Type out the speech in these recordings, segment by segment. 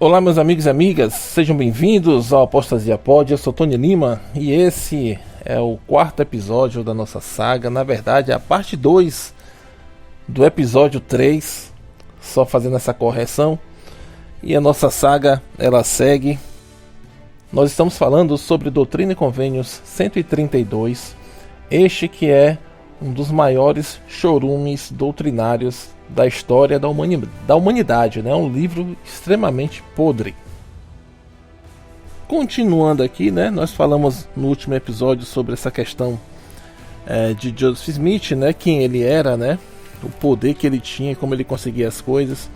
Olá meus amigos e amigas, sejam bem-vindos ao Apostasia Pod. Eu sou Tony Lima e esse é o quarto episódio da nossa saga. Na verdade é a parte 2 do episódio 3, só fazendo essa correção. E a nossa saga, ela segue. Nós estamos falando sobre Doutrina e Convênios 132, este que é um dos maiores chorumes doutrinários da história da humanidade, né? Um livro extremamente podre. Continuando aqui, né? Nós falamos no último episódio sobre essa questão de Joseph Smith, né? Quem ele era, né? O poder que ele tinha, como ele conseguia as coisas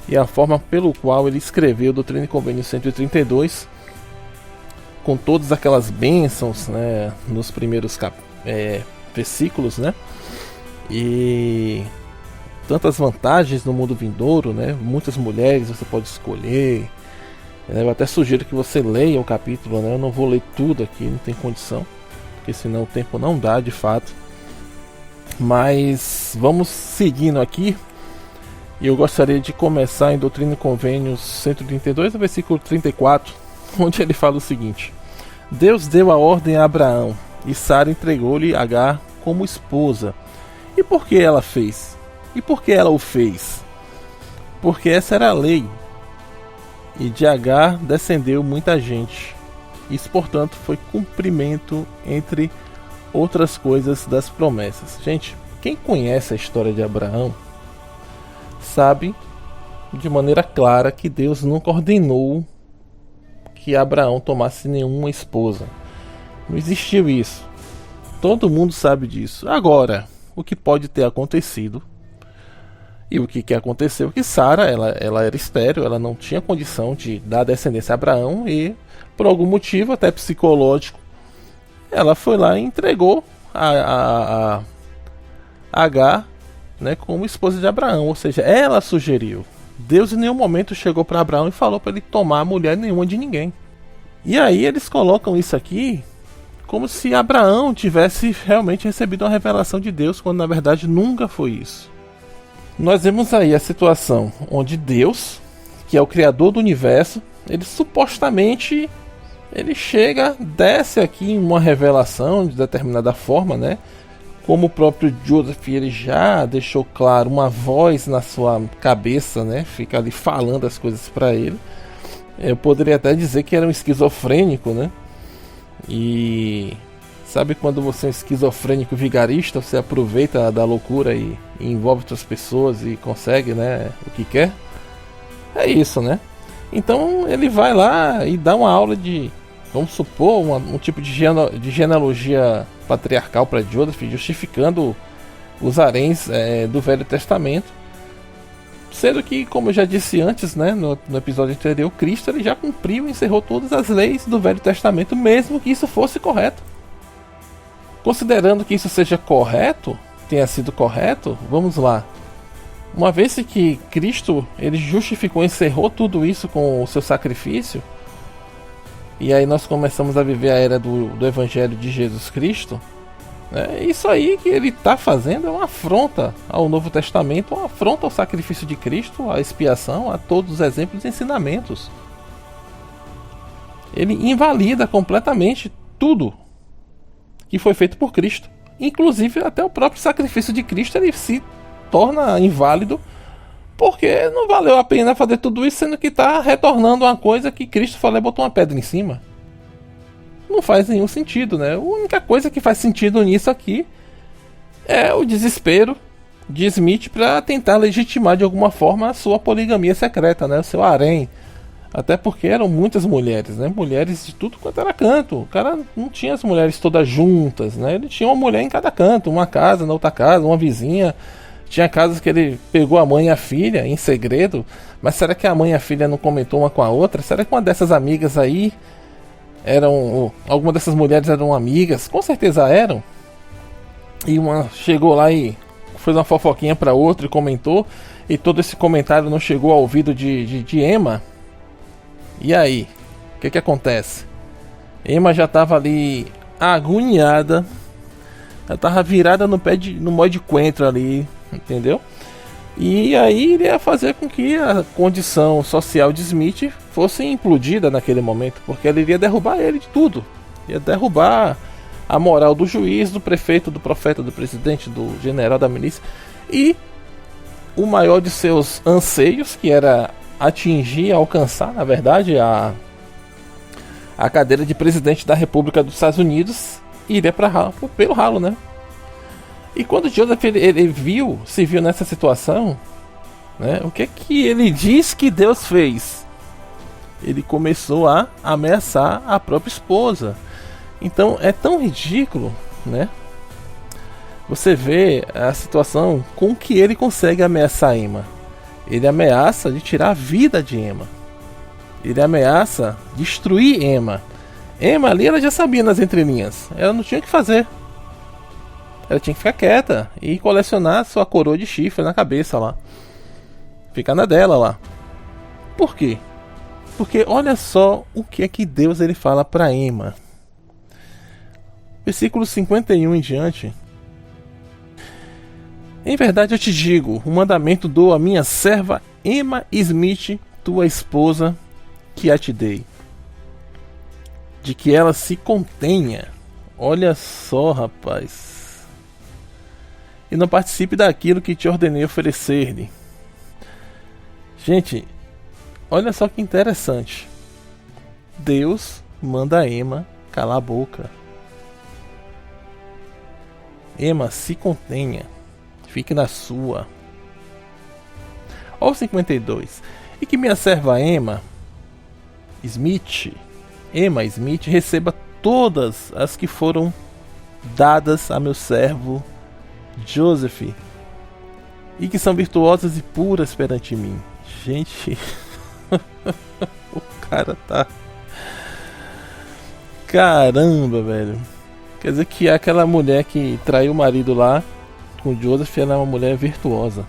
e a forma pelo qual ele escreveu Doutrina e Convênios 132, com todas aquelas bênçãos, né? Nos primeiros versículos, né? E tantas vantagens no mundo vindouro, né? Muitas mulheres você pode escolher. Eu até sugiro que você leia o capítulo, né? Eu não vou ler tudo aqui, não tem condição, porque senão o tempo não dá de fato. Mas vamos seguindo aqui. Eu gostaria de começar em Doutrina e Convênios 132, versículo 34, onde ele fala o seguinte: Deus deu a ordem a Abraão e Sara entregou-lhe Agar como esposa. E por que ela fez? E por que ela o fez? Porque essa era a lei. E de Agar descendeu muita gente. Isso, portanto, foi cumprimento, entre outras coisas, das promessas. Gente, quem conhece a história de Abraão sabe de maneira clara que Deus nunca ordenou que Abraão tomasse nenhuma esposa. Não existiu isso. Todo mundo sabe disso. Agora, o que pode ter acontecido, e o que aconteceu, que Sara, ela era estéril, ela não tinha condição de dar descendência a Abraão, e por algum motivo, até psicológico, ela foi lá e entregou a Agar, né, como esposa de Abraão. Ou seja, ela sugeriu. Deus em nenhum momento chegou para Abraão e falou para ele tomar mulher nenhuma de ninguém. E aí eles colocam isso aqui como se Abraão tivesse realmente recebido uma revelação de Deus, quando na verdade nunca foi isso. Nós vemos aí a situação onde Deus, que é o criador do universo, ele supostamente chega, desce aqui em uma revelação de determinada forma, né? Como o próprio Joseph, ele já deixou claro, uma voz na sua cabeça, né? Fica ali falando as coisas para ele. Eu poderia até dizer que era um esquizofrênico, né? E sabe quando você é um esquizofrênico vigarista, você aproveita da loucura e envolve outras pessoas e consegue, né, o que quer? É isso, né? Então ele vai lá e dá uma aula de, vamos supor, um tipo de genealogia patriarcal para Joseph, justificando os haréns do Velho Testamento. Sendo que, como eu já disse antes, né, no episódio anterior, Cristo ele já cumpriu e encerrou todas as leis do Velho Testamento, mesmo que isso fosse correto. Considerando que isso seja correto, tenha sido correto, vamos lá. Uma vez que Cristo ele justificou e encerrou tudo isso com o seu sacrifício, e aí nós começamos a viver a era do Evangelho de Jesus Cristo, isso aí que ele está fazendo é uma afronta ao Novo Testamento, uma afronta ao sacrifício de Cristo, à expiação, a todos os exemplos e ensinamentos. Ele invalida completamente tudo que foi feito por Cristo. Inclusive até o próprio sacrifício de Cristo ele se torna inválido, porque não valeu a pena fazer tudo isso, sendo que está retornando uma coisa que Cristo falou e botou uma pedra em cima. Não faz nenhum sentido, né? A única coisa que faz sentido nisso aqui é o desespero de Smith para tentar legitimar de alguma forma a sua poligamia secreta, né? O seu harém. Até porque eram muitas mulheres, né? Mulheres de tudo quanto era canto. O cara não tinha as mulheres todas juntas, né? Ele tinha uma mulher em cada canto, uma casa, na outra casa, uma vizinha. Tinha casas que ele pegou a mãe e a filha em segredo. Mas será que a mãe e a filha não comentou uma com a outra? Será que uma dessas amigas aí alguma dessas mulheres eram amigas? Com certeza eram. E uma chegou lá e fez uma fofoquinha para outra e comentou. E todo esse comentário não chegou ao ouvido de Emma. E aí? O que acontece? Emma já estava ali agoniada. Ela estava virada no nó de coentro ali. Entendeu? E aí iria fazer com que a condição social de Smith fosse implodida naquele momento, porque ela iria derrubar ele de tudo. Ia derrubar a moral do juiz, do prefeito, do profeta, do presidente, do general, da milícia. E o maior de seus anseios, que era atingir, alcançar, na verdade, a cadeira de presidente da República dos Estados Unidos, iria pelo ralo, né? E quando Joseph ele se viu nessa situação, né, o que é que ele diz que Deus fez? Ele começou a ameaçar a própria esposa. Então é tão ridículo, né? Você vê a situação com que ele consegue ameaçar Emma. Ele ameaça de tirar a vida de Emma. Ele ameaça destruir Emma. Emma ali, ela já sabia nas entrelinhas. Ela não tinha o que fazer. Ela tinha que ficar quieta e colecionar sua coroa de chifre na cabeça lá. Ficar na dela lá. Por quê? Porque olha só o que é que Deus ele fala para Emma. Versículo 51 em diante. Em verdade eu te digo, o mandamento dou a minha serva Emma Smith, tua esposa, que a te dei, de que ela se contenha. Olha só, rapaz. E não participe daquilo que te ordenei oferecer-lhe. Gente, olha só que interessante. Deus manda a Emma calar a boca. Emma, se contenha. Fique na sua. Olha o 52. E que minha serva Emma Smith receba todas as que foram dadas a meu servo Joseph, e que são virtuosas e puras perante mim. Gente, o cara tá... Caramba, velho. Quer dizer que aquela mulher que traiu o marido lá com Joseph, ela é uma mulher virtuosa.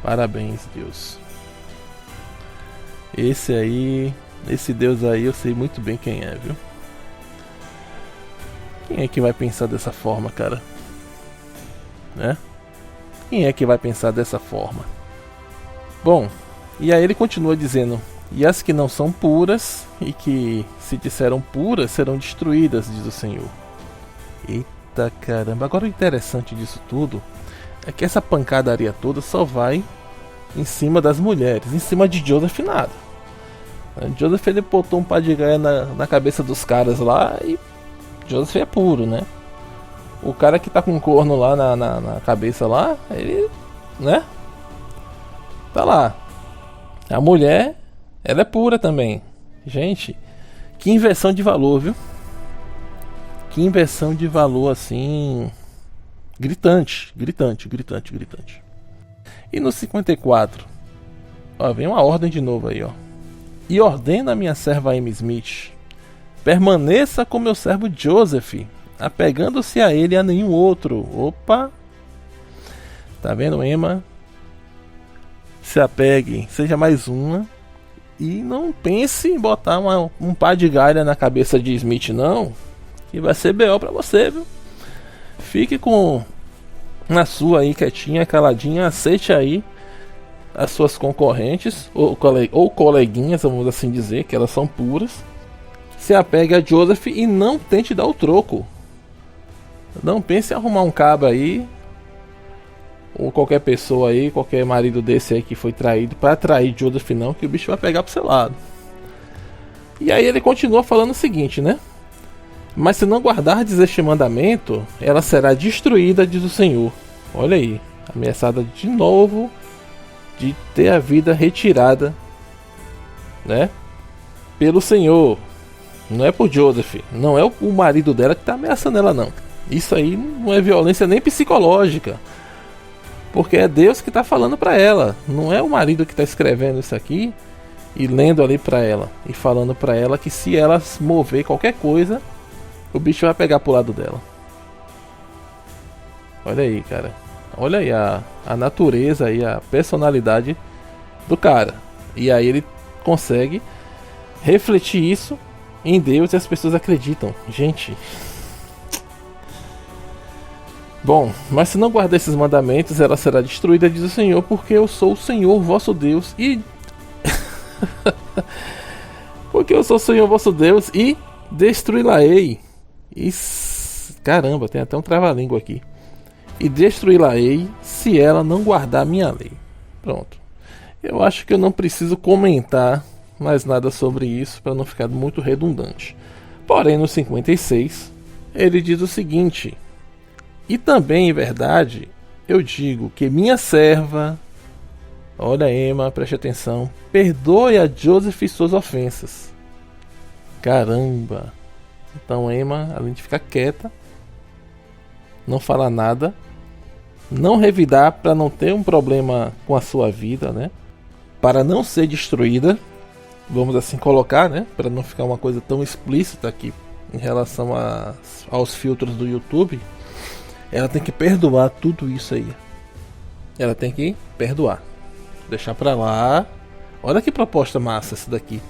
Parabéns, Deus. Esse Deus aí, eu sei muito bem quem é, viu? Quem é que vai pensar dessa forma, cara? Né? Quem é que vai pensar dessa forma? Bom, e aí ele continua dizendo: e as que não são puras, e que se disseram puras, serão destruídas, diz o Senhor. Eita caramba. Agora o interessante disso tudo é que essa pancadaria toda só vai em cima das mulheres, em cima de Joseph nada. Joseph ele botou um pá de gaia na cabeça dos caras lá, e Joseph é puro, né? O cara que tá com um corno lá na cabeça lá, ele, né? Tá lá. A mulher, ela é pura também. Gente, que inversão de valor, viu? Que inversão de valor assim... Gritante. E no 54, ó, vem uma ordem de novo aí, ó. E ordena a minha serva Emma Smith: permaneça com meu servo Joseph, apegando-se a ele e a nenhum outro. Opa! Tá vendo, Emma? Se apegue, seja mais uma. E não pense em botar um pá de galha na cabeça de Smith, não. Que vai ser BO pra você, viu? Fique com na sua aí, quietinha, caladinha. Aceite aí as suas concorrentes ou coleguinhas, vamos assim dizer, que elas são puras. Se apegue a Joseph e não tente dar o troco. Não pense em arrumar um cabo aí, ou qualquer pessoa aí, qualquer marido desse aí que foi traído, para trair Joseph, não, que o bicho vai pegar pro seu lado. E aí ele continua falando o seguinte, né? Mas se não guardardes este mandamento, ela será destruída, diz o Senhor. Olha aí, ameaçada de novo de ter a vida retirada, né? Pelo Senhor. Não é por Joseph, não é o marido dela que está ameaçando ela, não. Isso aí não é violência nem psicológica, porque é Deus que está falando para ela. Não é o marido que está escrevendo isso aqui e lendo ali para ela e falando para ela que se ela mover qualquer coisa, o bicho vai pegar pro lado dela. Olha aí, cara. Olha aí a natureza e a personalidade do cara. E aí ele consegue refletir isso em Deus e as pessoas acreditam. Gente. Bom, mas se não guardar esses mandamentos, ela será destruída, diz o Senhor, porque eu sou o Senhor vosso Deus. E Porque eu sou o Senhor vosso Deus e destruí-la-ei. Caramba, tem até um trava-língua aqui. E destruí-la-ei se ela não guardar minha lei. Pronto. Eu acho que eu não preciso comentar mais nada sobre isso para não ficar muito redundante. Porém, no 56, ele diz o seguinte: e também, em verdade, eu digo que minha serva, olha, Emma, preste atenção, perdoe a Joseph suas ofensas. Caramba! Então, Emma, além de ficar quieta, não falar nada, não revidar para não ter um problema com a sua vida, né? Para não ser destruída, vamos assim colocar, né? Para não ficar uma coisa tão explícita aqui em relação aos filtros do YouTube, ela tem que perdoar tudo isso aí. Ela tem que perdoar, deixar para lá. Olha que proposta massa essa daqui.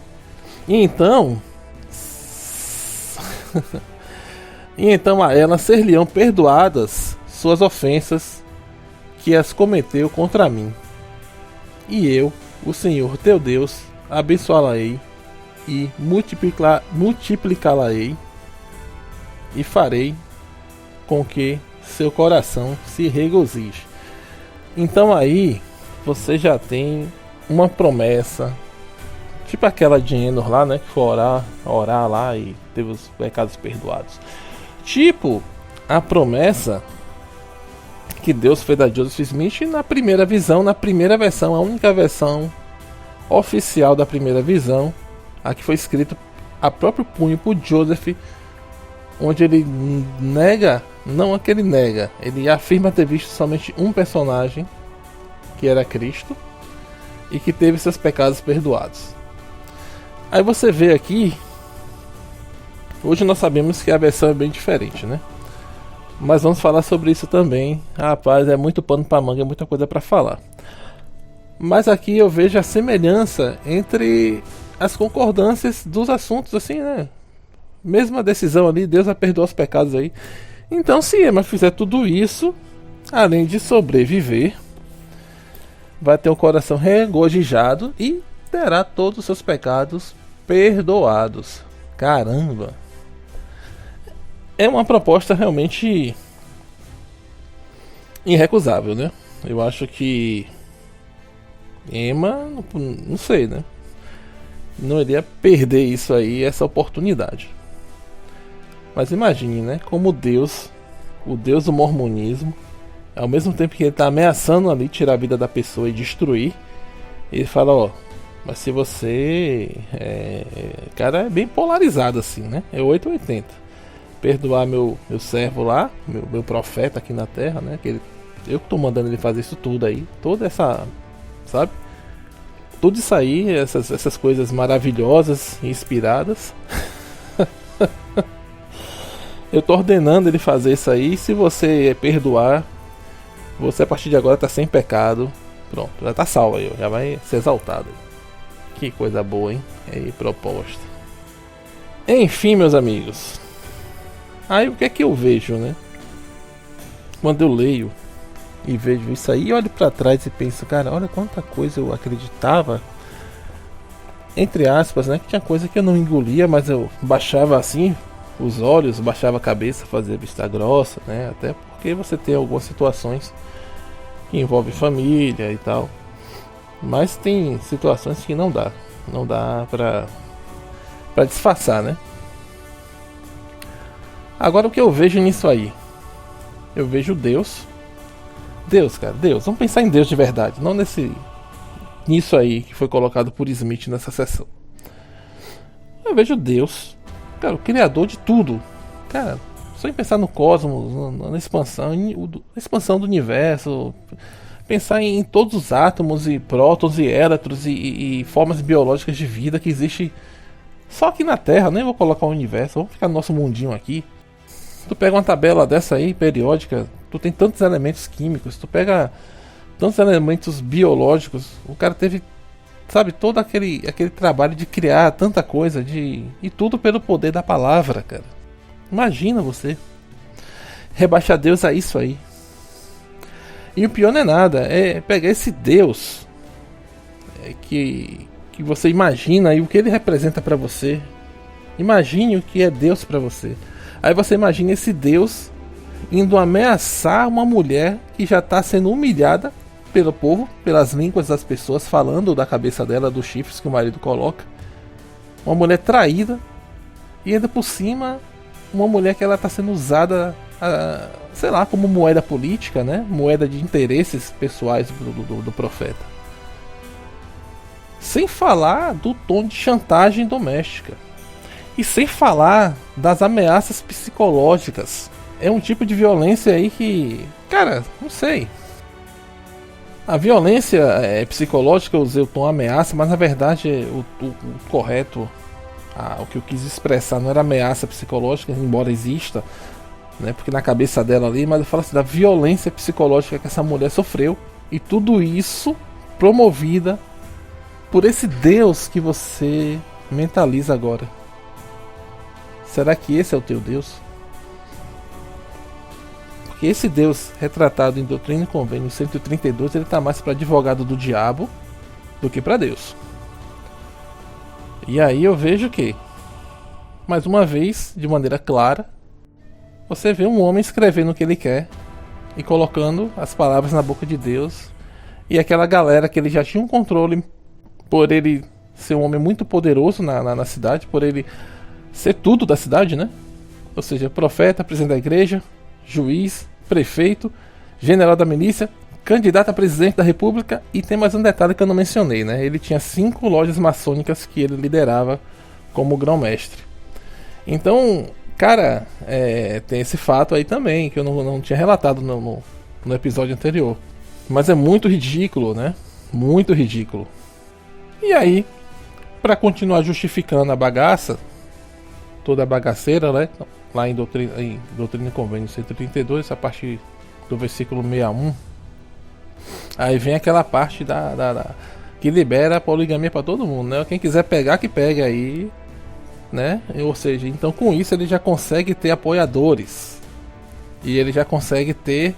E então a ela ser-lhe-ão perdoadas suas ofensas que as cometeu contra mim. E eu, o Senhor teu Deus, abençoá-la-ei e multiplicá-la-ei e farei com que seu coração se regozije. Então aí você já tem uma promessa, tipo aquela de Enoch lá, né, que foi orar lá e teve os pecados perdoados. Tipo a promessa que Deus fez a Joseph Smith na primeira visão, na primeira versão, a única versão oficial da primeira visão, a que foi escrito a próprio punho por Joseph, onde ele nega, não é que ele nega, ele afirma ter visto somente um personagem, que era Cristo, e que teve seus pecados perdoados. Aí você vê aqui, hoje nós sabemos que a versão é bem diferente, né? Mas vamos falar sobre isso também. Rapaz, é muito pano pra manga, é muita coisa pra falar. Mas aqui eu vejo a semelhança entre as concordâncias dos assuntos, assim, né? Mesma decisão ali, Deus vai perdoar os pecados aí. Então, se Emma fizer tudo isso, além de sobreviver, vai ter um coração regozijado e terá todos os seus pecados perdoados. Caramba! É uma proposta realmente irrecusável, né? Eu acho que Emma, não sei, né? Não iria perder isso aí, essa oportunidade. Mas imagine, né? Como Deus, o Deus do mormonismo, ao mesmo tempo que ele está ameaçando ali tirar a vida da pessoa e destruir, ele fala, ó, mas se você... cara, é bem polarizado assim, né? É 880. Perdoar meu servo lá, meu profeta aqui na terra, né? Que eu que tô mandando ele fazer isso tudo aí. Toda essa, sabe? Tudo isso aí, essas coisas maravilhosas e inspiradas. Eu tô ordenando ele fazer isso aí. Se você perdoar, você a partir de agora tá sem pecado. Pronto, já tá salvo aí, já vai ser exaltado. Que coisa boa, hein? Aí, proposta. Enfim, meus amigos. Aí o que é que eu vejo, né? Quando eu leio e vejo isso aí, olho pra trás e penso, cara, olha quanta coisa eu acreditava, entre aspas, né? Que tinha coisa que eu não engolia, mas eu baixava assim os olhos, baixava a cabeça, fazia vista grossa, né? Até porque você tem algumas situações que envolvem família e tal. Mas tem situações que não dá pra disfarçar, né? Agora o que eu vejo nisso aí? Eu vejo Deus, cara, Deus. Vamos pensar em Deus de verdade, não nisso aí que foi colocado por Smith nessa sessão. Eu vejo Deus, cara, o criador de tudo. Cara, só em pensar no cosmos, na expansão do universo, pensar em todos os átomos e prótons e elétrons e formas biológicas de vida que existe só aqui na Terra. Nem vou colocar o universo, vamos ficar no nosso mundinho aqui. Tu pega uma tabela dessa aí, periódica, tu tem tantos elementos químicos, tu pega tantos elementos biológicos, o cara teve, sabe, todo aquele trabalho de criar tanta coisa, e tudo pelo poder da palavra, cara. Imagina você rebaixar Deus a isso aí. E o pior não é nada, é pegar esse Deus que que você imagina e o que ele representa para você. Imagine o que é Deus para você. Aí você imagina esse Deus indo ameaçar uma mulher que já está sendo humilhada pelo povo, pelas línguas das pessoas, falando da cabeça dela, dos chifres que o marido coloca. Uma mulher traída. E ainda por cima, uma mulher que ela está sendo usada, sei lá, como moeda política, né? Moeda de interesses pessoais do profeta. Sem falar do tom de chantagem doméstica. E sem falar das ameaças psicológicas. É um tipo de violência aí que, cara, não sei. A violência psicológica, eu usei o tom ameaça, mas na verdade o correto, o que eu quis expressar não era ameaça psicológica, embora exista, né, porque na cabeça dela ali, mas eu falo assim, da violência psicológica que essa mulher sofreu. E tudo isso promovida por esse Deus que você mentaliza agora. Será que esse é o teu Deus? Porque esse Deus retratado em Doutrina e Convênio 132, ele está mais para advogado do diabo do que para Deus. E aí eu vejo que, mais uma vez, de maneira clara, você vê um homem escrevendo o que ele quer e colocando as palavras na boca de Deus. E aquela galera que ele já tinha um controle por ele ser um homem muito poderoso na cidade, por ele ser tudo da cidade, né? Ou seja, profeta, presidente da igreja, juiz, prefeito, general da milícia, candidato a presidente da república. E tem mais um detalhe que eu não mencionei, né? Ele tinha 5 lojas maçônicas que ele liderava como grão-mestre. Então, cara, tem esse fato aí também, que eu não tinha relatado no episódio anterior. Mas é muito ridículo, né? Muito ridículo. E aí, para continuar justificando a bagaça, toda a bagaceira, né? Lá em Doutrina e Convênio 132, a partir do versículo 61, aí vem aquela parte que libera a poligamia para todo mundo, né? Quem quiser pegar, que pegue aí, né? Ou seja, então com isso ele já consegue ter apoiadores. E ele já consegue ter,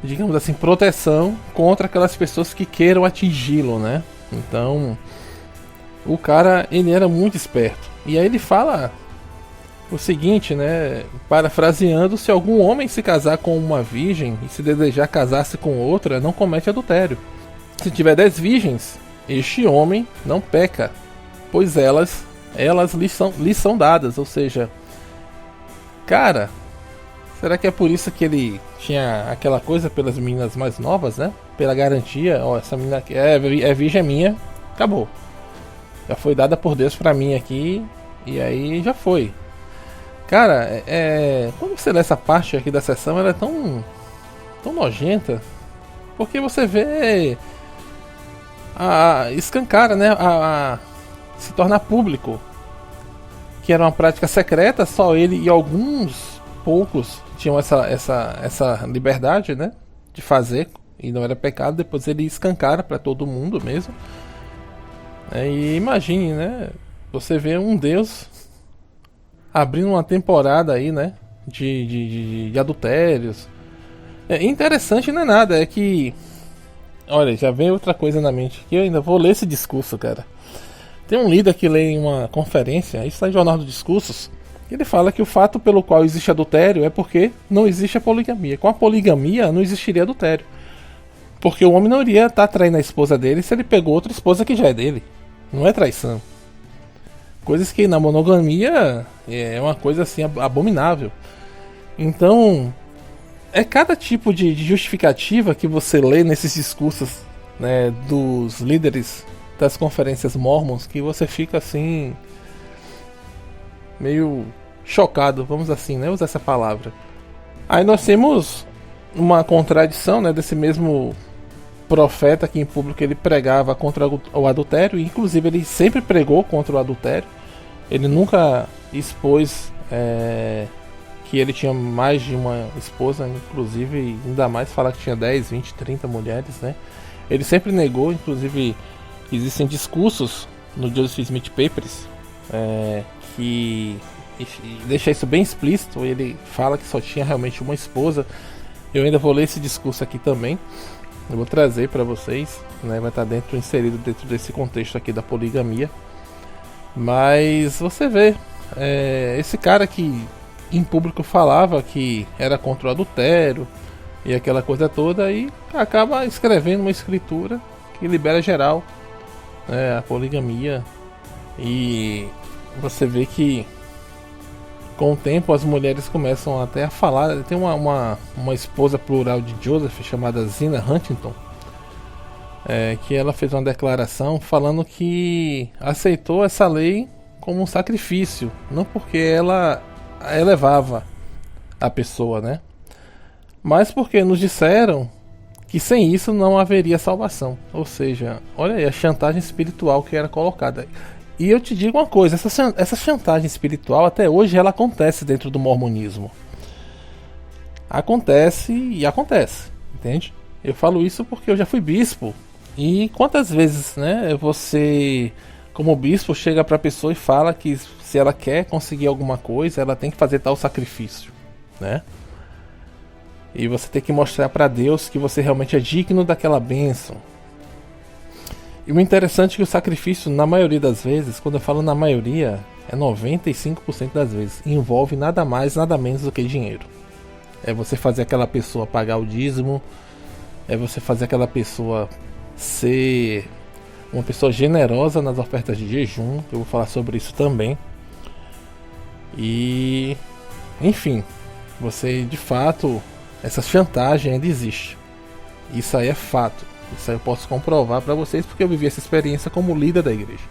digamos assim, proteção contra aquelas pessoas que queiram atingi-lo, né? Então, o cara, ele era muito esperto. E aí ele fala o seguinte, né? Parafraseando: se algum homem se casar com uma virgem e se desejar casar-se com outra, não comete adultério. Se tiver 10 virgens, este homem não peca, pois elas lhe são dadas. Ou seja, cara, será que é por isso que ele tinha aquela coisa pelas meninas mais novas, né? Pela garantia, ó, essa menina aqui é virgem minha, acabou. Já foi dada por Deus pra mim aqui, e aí já foi. Cara, quando você lê essa parte aqui da sessão, ela é tão nojenta, porque você vê escancara, né? Se tornar público que era uma prática secreta, só ele e alguns poucos tinham essa liberdade, né, de fazer, e não era pecado. Depois ele escancara para todo mundo mesmo. E imagine, né, você vê um Deus abrindo uma temporada aí, né, de adultérios. Interessante não é nada, é que, olha, já vem outra coisa na mente, que eu ainda vou ler esse discurso, cara. Tem um líder que lê em uma conferência, isso está em Jornal dos Discursos, ele fala que o fato pelo qual existe adultério é porque não existe a poligamia. Com a poligamia não existiria adultério, porque o homem não iria estar traindo a esposa dele se ele pegou outra esposa que já é dele. Não é traição. Coisas que na monogamia é uma coisa assim abominável. Então, é cada tipo de justificativa que você lê nesses discursos, né, dos líderes das conferências mormons, que você fica assim meio chocado, vamos assim, né, usar essa palavra. Aí nós temos uma contradição, né, desse mesmo profeta que em público ele pregava contra o adultério, e inclusive ele sempre pregou contra o adultério. Ele nunca expôs que ele tinha mais de uma esposa, inclusive, ainda mais falar que tinha 10, 20, 30 mulheres, né? Ele sempre negou, inclusive existem discursos no Joseph Smith Papers que deixa isso bem explícito. Ele fala que só tinha realmente uma esposa. Eu ainda vou ler esse discurso aqui também. Eu vou trazer para vocês, né? Vai estar inserido dentro desse contexto aqui da poligamia. Mas você vê, esse cara que em público falava que era contra o adultério e aquela coisa toda, e acaba escrevendo uma escritura que libera geral, né, a poligamia. E você vê que com o tempo as mulheres começam até a falar. Tem uma esposa plural de Joseph chamada Zina Huntington, que ela fez uma declaração falando que aceitou essa lei como um sacrifício, não porque ela elevava a pessoa, né? Mas porque nos disseram que sem isso não haveria salvação. Ou seja, olha aí a chantagem espiritual que era colocada. E eu te digo uma coisa, essa chantagem espiritual até hoje ela acontece dentro do mormonismo. Acontece e acontece, entende? Eu falo isso porque eu já fui bispo. E quantas vezes, né, você como bispo chega para a pessoa e fala que se ela quer conseguir alguma coisa, ela tem que fazer tal sacrifício, né? E você tem que mostrar para Deus que você realmente é digno daquela bênção. E o interessante é que o sacrifício, na maioria das vezes, quando eu falo na maioria, é 95% das vezes, envolve nada mais, nada menos do que dinheiro. É você fazer aquela pessoa pagar o dízimo, é você fazer aquela pessoa ser uma pessoa generosa nas ofertas de jejum. Eu vou falar sobre isso também. E enfim, você de fato, essa chantagem ainda existe. Isso aí é fato. Isso aí eu posso comprovar para vocês porque eu vivi essa experiência como líder da igreja.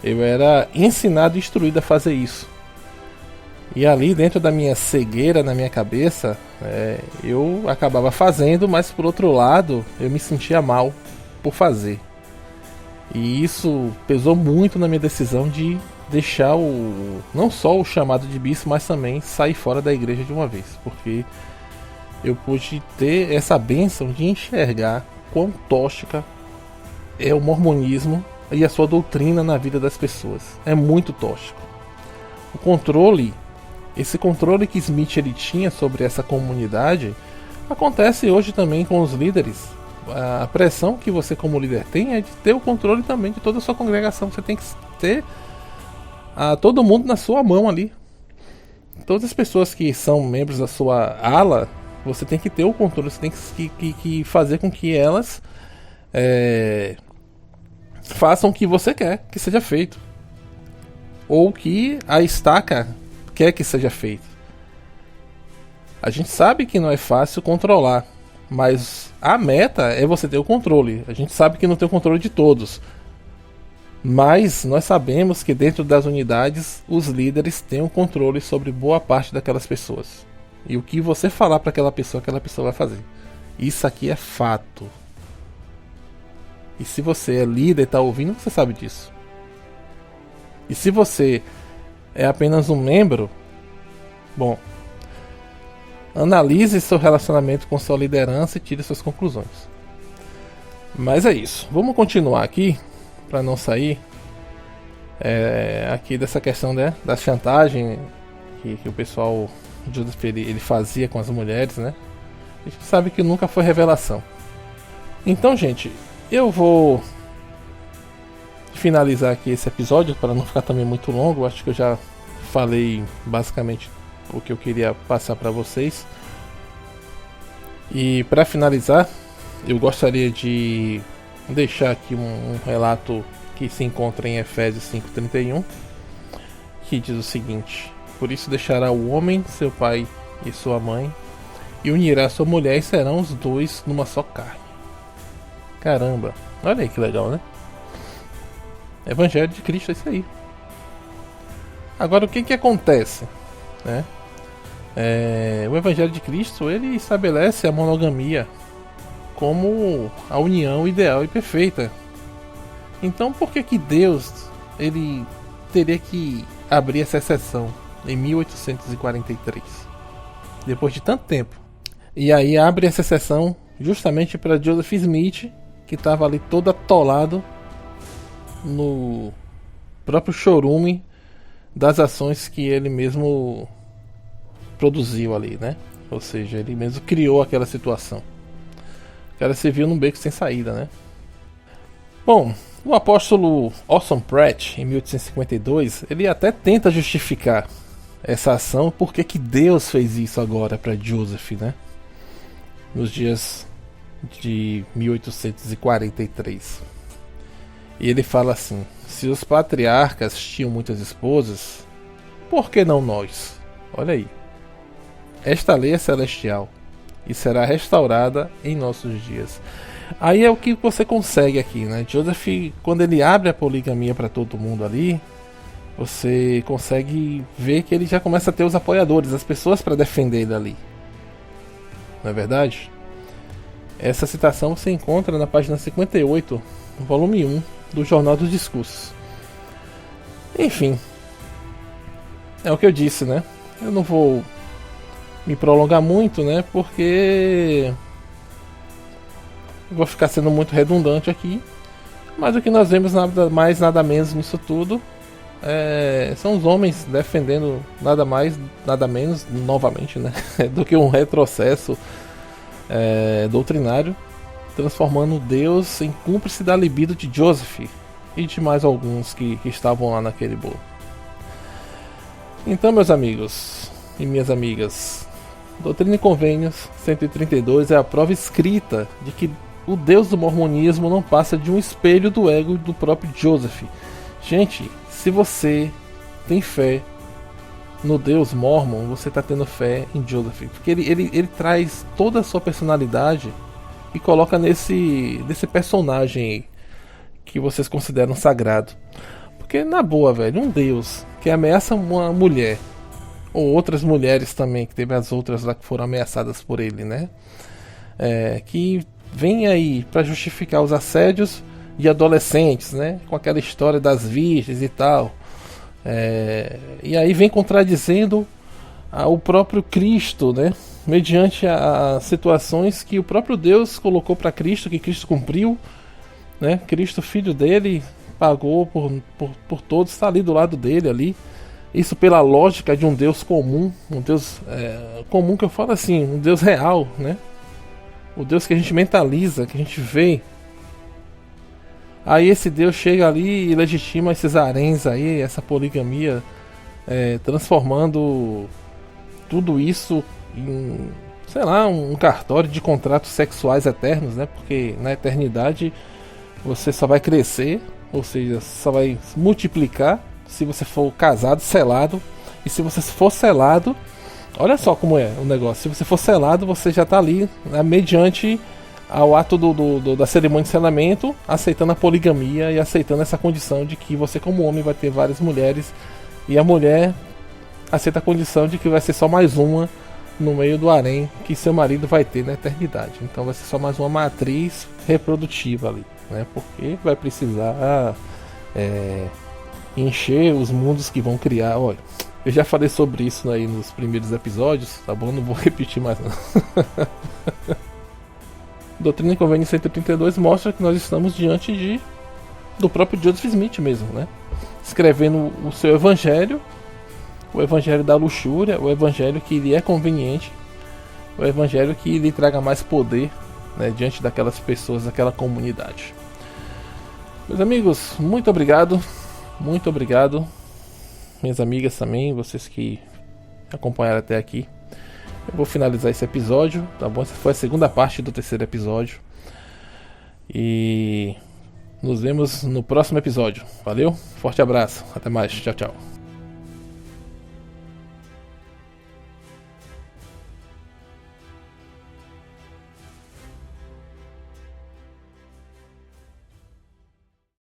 Eu era ensinado e instruído a fazer isso. E ali dentro da minha cegueira, na minha cabeça, eu acabava fazendo, mas por outro lado eu me sentia mal por fazer. E isso pesou muito na minha decisão de deixar não só o chamado de bispo, mas também sair fora da igreja de uma vez. Porque eu pude ter essa bênção de enxergar quão tóxica é o mormonismo e a sua doutrina na vida das pessoas. É muito tóxico. Esse controle que Smith ele tinha sobre essa comunidade, acontece hoje também com os líderes. A pressão que você como líder tem é de ter o controle também de toda a sua congregação. Você tem que ter todo mundo na sua mão ali. Todas as pessoas que são membros da sua ala, você tem que ter o controle. Você tem que fazer com que elas façam o que você quer que seja feito, ou que a estaca quer que seja feito. A gente sabe que não é fácil controlar, mas a meta é você ter o controle. A gente sabe que não tem o controle de todos, mas nós sabemos que dentro das unidades os líderes têm o controle sobre boa parte daquelas pessoas. E o que você falar para aquela pessoa vai fazer. Isso aqui é fato. E se você é líder e está ouvindo, você sabe disso. E se você é apenas um membro, bom, analise seu relacionamento com sua liderança e tire suas conclusões. Mas é isso. Vamos continuar aqui, para não sair aqui dessa questão, né, da chantagem que o pessoal Joseph ele fazia com as mulheres, né? A gente sabe que nunca foi revelação. Então, gente, eu vou finalizar aqui esse episódio para não ficar também muito longo. Acho que eu já falei basicamente o que eu queria passar para vocês. E para finalizar, eu gostaria de deixar aqui um relato que se encontra em Efésios 5:31, que diz o seguinte: por isso deixará o homem seu pai e sua mãe, e unirá sua mulher, e serão os dois numa só carne. Caramba, olha aí que legal, né? Evangelho de Cristo é isso aí. Agora o que acontece, né? O Evangelho de Cristo ele estabelece a monogamia como a união ideal e perfeita. Então por que Deus ele teria que abrir essa exceção em 1843, depois de tanto tempo? E aí abre essa exceção justamente para Joseph Smith, que estava ali todo atolado no próprio chorume das ações que ele mesmo produziu ali, né? Ou seja, ele mesmo criou aquela situação. O cara se viu num beco sem saída, né? Bom, o apóstolo Orson Pratt, em 1852, ele até tenta justificar essa ação, porque que Deus fez isso agora para Joseph, né? Nos dias de 1843. E ele fala assim: se os patriarcas tinham muitas esposas, por que não nós? Olha aí. Esta lei é celestial e será restaurada em nossos dias. Aí é o que você consegue aqui, né? Joseph, quando ele abre a poligamia para todo mundo ali, você consegue ver que ele já começa a ter os apoiadores, as pessoas para defender ele ali. Não é verdade? Essa citação você encontra na página 58, no volume 1 do Jornal dos Discursos. Enfim, é o que eu disse, né? Eu não vou me prolongar muito, né? Porque vou ficar sendo muito redundante aqui. Mas o que nós vemos nada mais, nada menos nisso tudo são os homens defendendo nada mais, nada menos, novamente, né? Do que um retrocesso doutrinário, transformando Deus em cúmplice da libido de Joseph e de mais alguns que estavam lá naquele bolo. Então, meus amigos e minhas amigas, Doutrina e Convênios 132 é a prova escrita de que o Deus do mormonismo não passa de um espelho do ego do próprio Joseph. Gente, se você tem fé no Deus Mormon, você está tendo fé em Joseph, porque ele traz toda a sua personalidade e coloca nesse personagem aí, que vocês consideram sagrado. Porque na boa, velho, um Deus que ameaça uma mulher, ou outras mulheres também, que teve as outras lá que foram ameaçadas por ele, né? Que vem aí para justificar os assédios de adolescentes, né? Com aquela história das virgens e tal. E aí vem contradizendo o próprio Cristo, né? Mediante as situações que o próprio Deus colocou para Cristo, que Cristo cumpriu, né? Cristo, filho dele, pagou por todos, está ali do lado dele ali. Isso pela lógica de um Deus comum, um Deus comum, que eu falo assim, um Deus real, né? O Deus que a gente mentaliza, que a gente vê. Aí esse Deus chega ali e legitima esses haréns aí, essa poligamia, transformando tudo isso em, sei lá, um cartório de contratos sexuais eternos, né? Porque na eternidade você só vai crescer, ou seja, só vai multiplicar se você for casado, selado. E se você for selado, olha só como é o negócio. Se você for selado, você já está ali, né, mediante ao ato da cerimônia de selamento, aceitando a poligamia e aceitando essa condição de que você, como homem, vai ter várias mulheres, e a mulher aceita a condição de que vai ser só mais uma no meio do harém que seu marido vai ter na eternidade. Então vai ser só mais uma matriz reprodutiva ali, né? Porque vai precisar encher os mundos que vão criar. Olha, eu já falei sobre isso aí nos primeiros episódios, tá bom? Não vou repetir mais não. Doutrina e Convênios 132 mostra que nós estamos diante do próprio Joseph Smith mesmo, né? Escrevendo o seu evangelho, o evangelho da luxúria, o evangelho que lhe é conveniente, o evangelho que lhe traga mais poder, né, diante daquelas pessoas, daquela comunidade. Meus amigos, muito obrigado, minhas amigas também, vocês que acompanharam até aqui. Eu vou finalizar esse episódio, tá bom? Essa foi a segunda parte do terceiro episódio. E nos vemos no próximo episódio. Valeu, forte abraço, até mais, tchau, tchau.